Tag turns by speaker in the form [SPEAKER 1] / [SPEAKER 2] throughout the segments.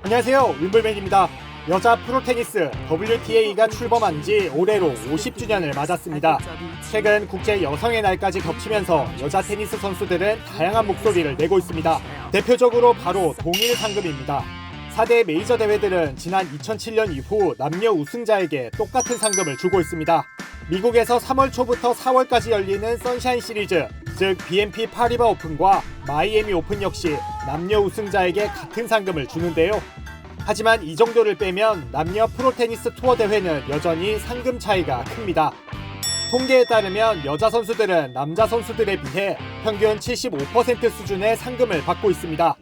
[SPEAKER 1] 안녕하세요, 윈블맨입니다. 여자 프로테니스 WTA가 출범한 지 올해로 50주년을 맞았습니다. 최근 국제 여성의 날까지 겹치면서 여자 테니스 선수들은 다양한 목소리를 내고 있습니다. 대표적으로 바로 동일 상금입니다. 4대 메이저 대회들은 지난 2007년 이후 남녀 우승자에게 똑같은 상금을 주고 있습니다. 미국에서 3월 초부터 4월까지 열리는 선샤인 시리즈, 즉 BNP 파리바 오픈과 마이애미 오픈 역시 남녀 우승자에게 같은 상금을 주는데요. 하지만 이 정도를 빼면 남녀 프로테니스 투어 대회는 여전히 상금 차이가 큽니다. 통계에 따르면 여자 선수들은 남자 선수들에 비해 평균 75% 수준의 상금을 받고 있습니다.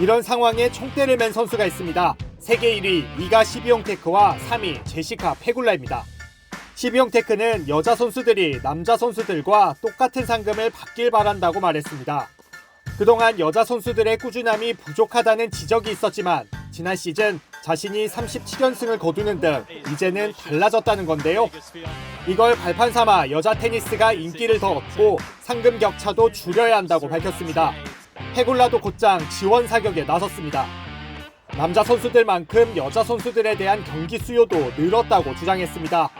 [SPEAKER 1] 이런 상황에 총대를 맨 선수가 있습니다. 세계 1위 이가 시비용테크와 3위 제시카 페굴라입니다. 시비용테크는 여자 선수들이 남자 선수들과 똑같은 상금을 받길 바란다고 말했습니다. 그동안 여자 선수들의 꾸준함이 부족하다는 지적이 있었지만 지난 시즌 자신이 37연승을 거두는 등 이제는 달라졌다는 건데요. 이걸 발판 삼아 여자 테니스가 인기를 더 얻고 상금 격차도 줄여야 한다고 밝혔습니다. 페굴라도 곧장 지원 사격에 나섰습니다. 남자 선수들만큼 여자 선수들에 대한 경기 수요도 늘었다고 주장했습니다.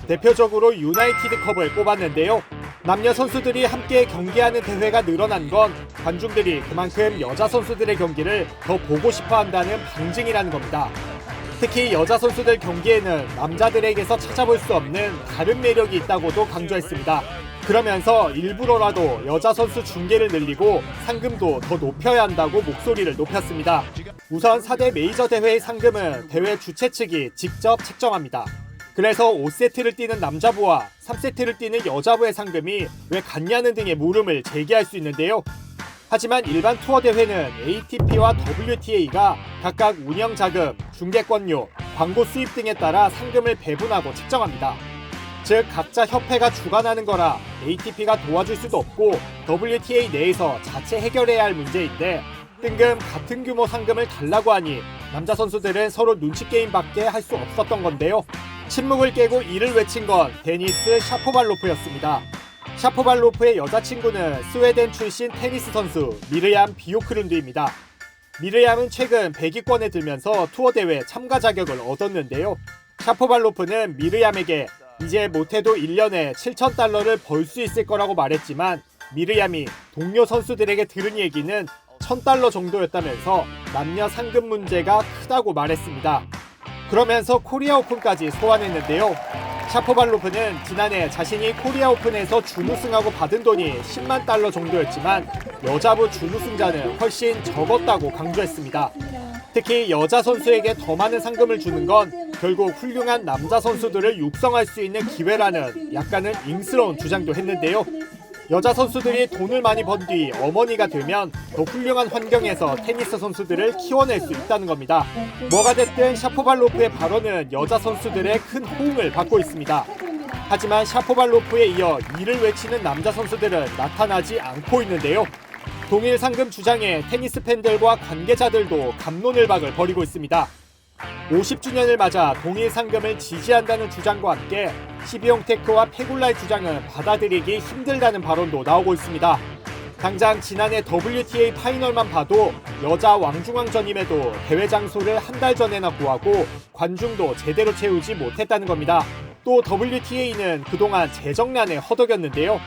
[SPEAKER 1] 대표적으로 유나이티드컵을 꼽았는데요. 남녀 선수들이 함께 경기하는 대회가 늘어난 건 관중들이 그만큼 여자 선수들의 경기를 더 보고 싶어 한다는 방증이라는 겁니다. 특히 여자 선수들 경기에는 남자들에게서 찾아볼 수 없는 다른 매력이 있다고도 강조했습니다. 그러면서 일부러라도 여자 선수 중계를 늘리고 상금도 더 높여야 한다고 목소리를 높였습니다. 우선 4대 메이저 대회의 상금은 대회 주최 측이 직접 책정합니다. 그래서 5세트를 뛰는 남자부와 3세트를 뛰는 여자부의 상금이 왜 같냐는 등의 물음을 제기할 수 있는데요. 하지만 일반 투어 대회는 ATP와 WTA가 각각 운영 자금, 중계권료, 광고 수입 등에 따라 상금을 배분하고 책정합니다. 즉 각자 협회가 주관하는 거라 ATP가 도와줄 수도 없고 WTA 내에서 자체 해결해야 할 문제인데 뜬금 같은 규모 상금을 달라고 하니 남자 선수들은 서로 눈치 게임밖에 할 수 없었던 건데요. 침묵을 깨고 이를 외친 건 데니스 샤포발로프였습니다. 샤포발로프의 여자친구는 스웨덴 출신 테니스 선수 미르얌 비오크룬드입니다. 미르얌은 최근 100위권에 들면서 투어 대회 참가 자격을 얻었는데요. 샤포발로프는 미르얌에게 이제 못해도 1년에 7,000달러를 벌 수 있을 거라고 말했지만 미르얌이 동료 선수들에게 들은 얘기는 1,000달러 정도였다면서 남녀 상금 문제가 크다고 말했습니다. 그러면서 코리아 오픈까지 소환했는데요. 샤포발로프는 지난해 자신이 코리아 오픈에서 준우승하고 받은 돈이 10만 달러 정도였지만 여자부 준우승자는 훨씬 적었다고 강조했습니다. 특히 여자 선수에게 더 많은 상금을 주는 건 결국 훌륭한 남자 선수들을 육성할 수 있는 기회라는 약간은 잉스러운 주장도 했는데요. 여자 선수들이 돈을 많이 번 뒤 어머니가 되면 더 훌륭한 환경에서 테니스 선수들을 키워낼 수 있다는 겁니다. 뭐가 됐든 샤포발로프의 발언은 여자 선수들의 큰 호응을 받고 있습니다. 하지만 샤포발로프에 이어 이를 외치는 남자 선수들은 나타나지 않고 있는데요. 동일 상금 주장에 테니스 팬들과 관계자들도 갑론을박을 벌이고 있습니다. 50주년을 맞아 동일 상금을 지지한다는 주장과 함께 시비용테크와 페굴라의 주장은 받아들이기 힘들다는 발언도 나오고 있습니다. 당장 지난해 WTA 파이널만 봐도 여자 왕중왕전임에도 대회 장소를 한 달 전에나 구하고 관중도 제대로 채우지 못했다는 겁니다. 또 WTA는 그동안 재정난에 허덕였는데요.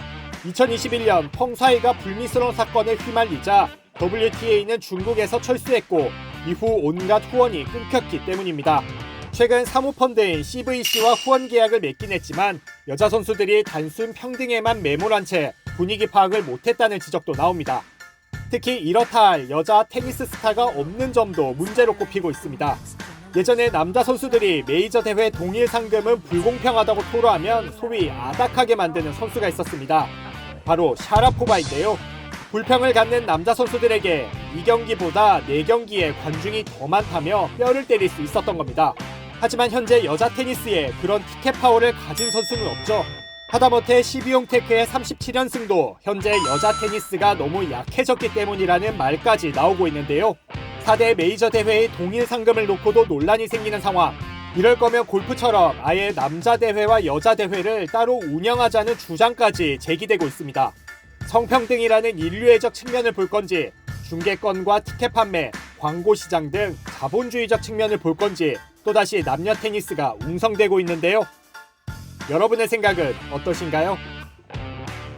[SPEAKER 1] 2021년 펑사이가 불미스러운 사건에 휘말리자 WTA는 중국에서 철수했고 이후 온갖 후원이 끊겼기 때문입니다. 최근 사모펀드인 CVC와 후원 계약을 맺긴 했지만 여자 선수들이 단순 평등에만 매몰한 채 분위기 파악을 못했다는 지적도 나옵니다. 특히 이렇다 할 여자 테니스 스타가 없는 점도 문제로 꼽히고 있습니다. 예전에 남자 선수들이 메이저 대회 동일 상금은 불공평하다고 토로하면 소위 아닥하게 만드는 선수가 있었습니다. 바로 샤라포바인데요. 불평을 갖는 남자 선수들에게 2경기보다 4경기에 관중이 더 많다며 뼈를 때릴 수 있었던 겁니다. 하지만 현재 여자 테니스에 그런 티켓 파워를 가진 선수는 없죠. 하다못해 시비용테크의 37연승도 현재 여자 테니스가 너무 약해졌기 때문이라는 말까지 나오고 있는데요. 4대 메이저 대회의 동일 상금을 놓고도 논란이 생기는 상황. 이럴 거면 골프처럼 아예 남자 대회와 여자 대회를 따로 운영하자는 주장까지 제기되고 있습니다. 성평등이라는 인류애적 측면을 볼 건지 중계권과 티켓 판매, 광고 시장 등 자본주의적 측면을 볼 건지 또다시 남녀 테니스가 웅성되고 있는데요. 여러분의 생각은 어떠신가요?